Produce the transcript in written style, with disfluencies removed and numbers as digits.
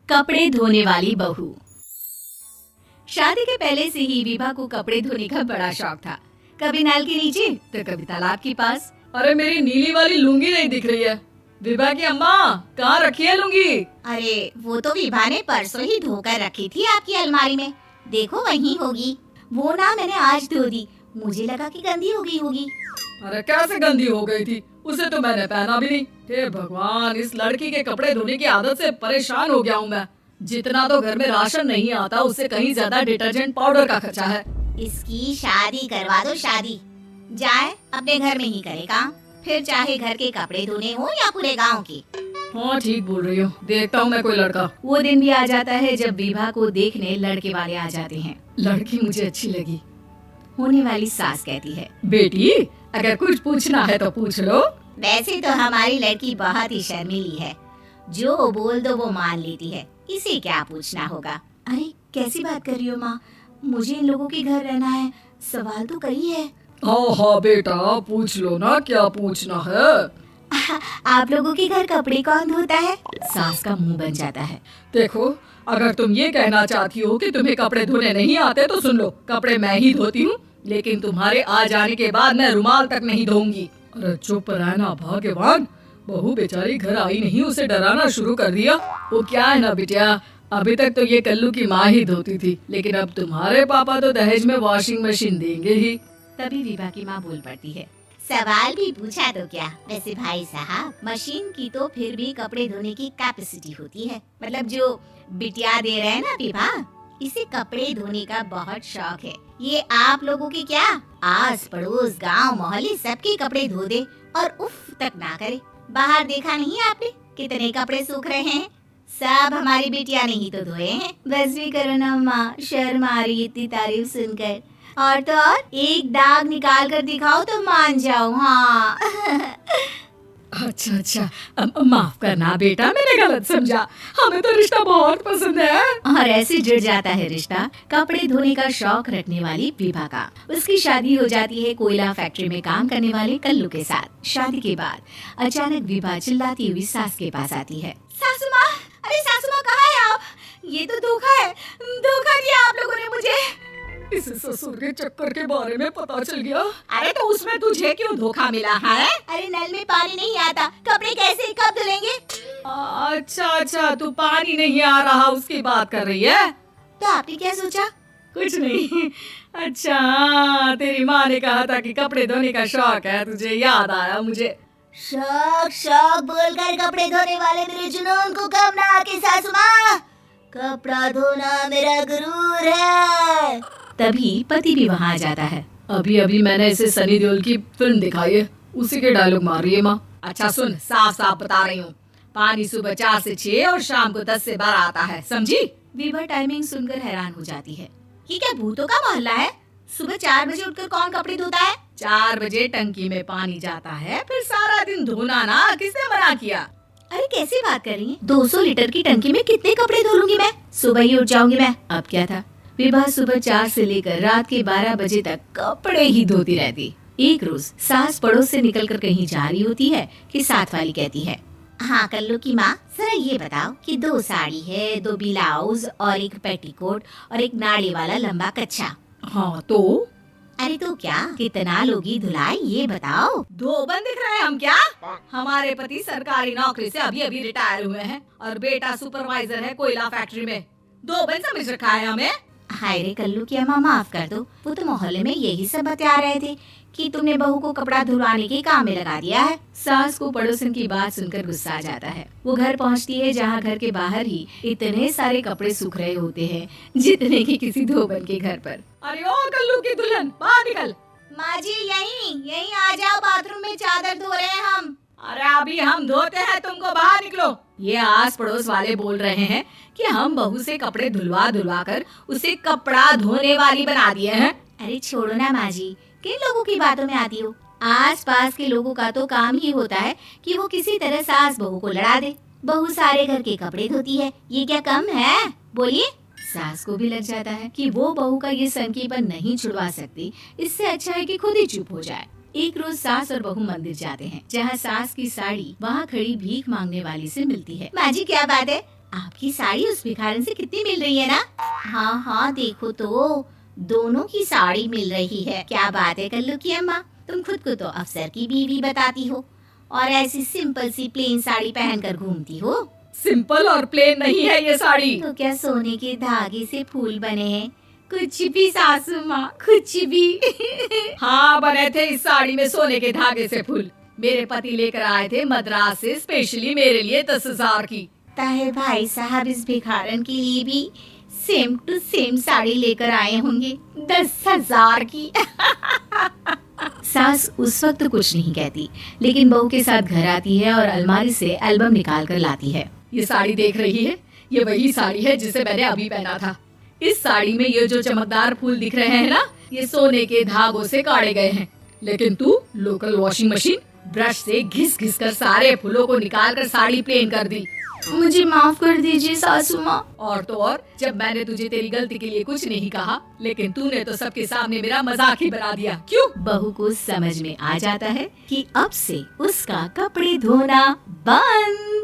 कपड़े धोने वाली बहू। शादी के पहले से ही विभा को कपड़े धोने का बड़ा शौक था। कभी नल के नीचे तो कभी तालाब के पास। अरे मेरी नीली वाली लुंगी नहीं दिख रही है। विभा की अम्मा, कहाँ रखी है लुंगी? अरे वो तो विभा ने परसों ही धोकर रखी थी आपकी अलमारी में, देखो वहीं होगी। वो ना मैंने आज धो दी, मुझे लगा कि गंदी हो गई होगी। अरे कैसे गंदी हो गई थी, उसे तो मैंने पहना भी नहीं। हे भगवान, इस लड़की के कपड़े धोने की आदत से परेशान हो गया हूँ मैं। जितना तो घर में राशन नहीं आता, उससे कहीं ज्यादा डिटर्जेंट पाउडर का खर्चा है। इसकी शादी करवा दो, शादी जाए अपने घर में ही करे काम, फिर चाहे घर के कपड़े धोने हो या पूरे गांव के। हाँ ठीक बोल रही हो, देखता हूँ मैं कोई लड़का। वो दिन भी आ जाता है जब विभा को देखने लड़के वाले आ जाते हैं। लड़की मुझे अच्छी लगी। होने वाली सास कहती है, बेटी अगर कुछ पूछना है तो पूछ लो। वैसे तो हमारी लड़की बहुत ही शर्मीली है, जो बोल दो वो मान लेती है, इसे क्या पूछना होगा। अरे कैसी बात कर रही हो माँ, मुझे इन लोगों के घर रहना है, सवाल तो कई है। हाँ हाँ बेटा, पूछ लो ना, क्या पूछना है। आप लोगों के घर कपड़े कौन धोता है? सास का मुंह बन जाता है। देखो, अगर तुम ये कहना चाहती हो कि तुम्हें कपड़े धोने नहीं आते तो सुन लो, कपड़े मैं ही धोती हूँ, लेकिन तुम्हारे आ जाने के बाद मैं रुमाल तक नहीं धोऊंगी। अरे चुप रहना भाग्यवान, बहू बेचारी घर आई नहीं, उसे डराना शुरू कर दिया। वो क्या है ना बिटिया, अभी तक तो ये कल्लू की माँ ही धोती थी, लेकिन अब तुम्हारे पापा तो दहेज में वॉशिंग मशीन देंगे ही। तभी विभा की माँ बोल पड़ती है, सवाल भी पूछा तो क्या। वैसे भाई साहब, मशीन की तो फिर भी कपड़े धोने की कैपेसिटी होती है, मतलब जो बिटिया दे रहे हैं ना विभा, इसे कपड़े धोने का बहुत शौक है। ये आप लोगों की क्या, आस पड़ोस गांव मोहल्ले सबके कपड़े धो दे और उफ तक ना करे। बाहर देखा नहीं आपने कितने कपड़े सूख रहे हैं, सब हमारी बिटिया ने ही तो धोए हैं। बस भी करो ना माँ, शर्म आ रही इतनी तारीफ सुनकर। और तो और एक दाग निकाल कर दिखाओ तो मान जाओ। हाँ अच्छा, माफ करना बेटा, मैंने गलत समझा। हमें तो रिश्ता बहुत पसंद है। और ऐसे जुड़ जाता है रिश्ता कपड़े धोने का शौक रखने वाली विभा का। उसकी शादी हो जाती है कोयला फैक्ट्री में काम करने वाले कल्लू के साथ। शादी के बाद अचानक विभा चिल्लाती हुई सास के पास आती है, सासू माँ, अरे सासू माँ कहाँ है आप? ये तो धोखा है, धोखा दिया आप लोगों ने मुझे। इस ससुर के चक्कर के बारे में पता चल गया। अरे तो उसमें तुझे क्यों धोखा मिला है? अरे नल में पानी नहीं आता, कपड़े कैसे कब धुलेंगे? अच्छा, तू पानी नहीं आ रहा उसकी बात कर रही है। तो आपने क्या सोचा? कुछ नहीं। अच्छा, तेरी माँ ने कहा था कि कपड़े धोने का शौक है तुझे, याद आया मुझे। शौक बोलकर कपड़े धोने वाले मेरे जुनून को कब ना आके सासू माँ, कपड़ा धोना मेरा गुरूर है। तभी पति भी वहाँ आ जाता है। अभी मैंने इसे सनी देओल की फिल्म दिखाई है, उसी के डायलॉग मार रही है माँ। अच्छा सुन, साफ बता रही हूँ, पानी सुबह 4 से 6 और शाम को 10 से 12 आता है, समझी? विभा टाइमिंग सुनकर हैरान हो जाती है। ये क्या भूतों का मोहल्ला है? सुबह 4 बजे उठकर कौन कपड़े धोता है? 4 बजे टंकी में पानी जाता है, फिर सारा दिन धोना ना, किसने मना किया? अरे कैसी बात कर रही हैं? 200 लीटर की टंकी में कितने कपड़े धो लूंगी मैं, सुबह ही उठ जाऊंगी मैं। अब क्या था, विभा सुबह 4 से लेकर रात के 12 बजे तक कपड़े ही धोती रहती। एक रोज सास पड़ोस से निकलकर कहीं जा रही होती है कि साथ वाली कहती है, हाँ कल्लू की माँ, जरा ये बताओ कि 2 साड़ी है, 2 ब्लाउज और एक पेटीकोट और एक नाड़ी वाला लंबा कच्छा। हाँ तो? अरे तो क्या, कितना लोगी धुलाई ये बताओ। धोबन दिख रहे हैं हम क्या? हमारे पति सरकारी नौकरी से अभी रिटायर हुए हैं और बेटा सुपरवाइजर है कोयला फैक्ट्री में। धोबन समझ रखा है हमें? हाय रे कल्लू की अम्मा, माफ कर दो, वो तो मोहल्ले में यही सब बता रहे थे कि तुमने बहू को कपड़ा धुलवाने के काम में लगा दिया है। सास को पड़ोसन की बात सुनकर गुस्सा आ जाता है। वो घर पहुंचती है जहां घर के बाहर ही इतने सारे कपड़े सूख रहे होते हैं जितने कि किसी धोबन के घर पर। अरे ओ कल्लू की दुल्हन, बाहर निकल। माँ जी यहीं आ जाओ, बाथरूम में चादर धो रहे हैं हम। अरे अभी हम धोते हैं, तुमको बाहर निकलो। ये आस पड़ोस वाले बोल रहे हैं कि हम बहू से कपड़े धुलवा कर उसे कपड़ा धोने वाली बना दिए हैं। अरे छोड़ो ना माँ जी, किन लोगों की बातों में आती हो? आस पास के लोगों का तो काम ही होता है कि वो किसी तरह सास बहू को लड़ा दे। बहू सारे घर के कपड़े धोती है, ये क्या कम है? बोलिए। सास को भी लग जाता है कि वो बहू का ये संकीपन नहीं छुड़वा सकती, इससे अच्छा है कि खुद ही चुप हो जाए। एक रोज सास और बहू मंदिर जाते हैं, जहाँ सास की साड़ी वहाँ खड़ी भीख मांगने वाली से मिलती है। माँ जी क्या बात है, आपकी साड़ी उस भिखारन से कितनी मिल रही है ना? हाँ हाँ देखो तो, दोनों की साड़ी मिल रही है। क्या बात है कल्लू की अम्मा, तुम खुद को तो अफसर की बीवी बताती हो और ऐसी सिंपल सी प्लेन साड़ी पहनकर घूमती हो। सिंपल और प्लेन नहीं है ये साड़ी। तो क्या सोने के धागे से फूल बने हैं? कुछ भी सासू माँ, कुछ भी। हाँ बने थे इस साड़ी में सोने के धागे से फूल। मेरे पति लेकर आए थे मद्रास से स्पेशली मेरे लिए 10,000 की। ताहे भाई साहब इस भिखारन के लिए भी सेम टू सेम साड़ी लेकर आए होंगे 10,000 की। सास उस वक्त तो कुछ नहीं कहती, लेकिन बहू के साथ घर आती है और अलमारी से एल्बम निकाल कर लाती है। ये साड़ी देख रही है, ये वही साड़ी है जिसे मैंने अभी पहना था। इस साड़ी में ये जो चमकदार फूल दिख रहे हैं ना, ये सोने के धागों से काटे गए हैं। लेकिन तू लोकल वॉशिंग मशीन ब्रश से घिस घिस कर सारे फूलों को निकाल कर साड़ी प्लेन कर दी। मुझे माफ कर दीजिए सासू माँ। और तो और, जब मैंने तुझे तेरी गलती के लिए कुछ नहीं कहा, लेकिन तूने तो सबके सामने मेरा मजाक ही बना दिया। क्यों? बहू को समझ में आ जाता है कि अब से उसका कपड़े धोना बंद।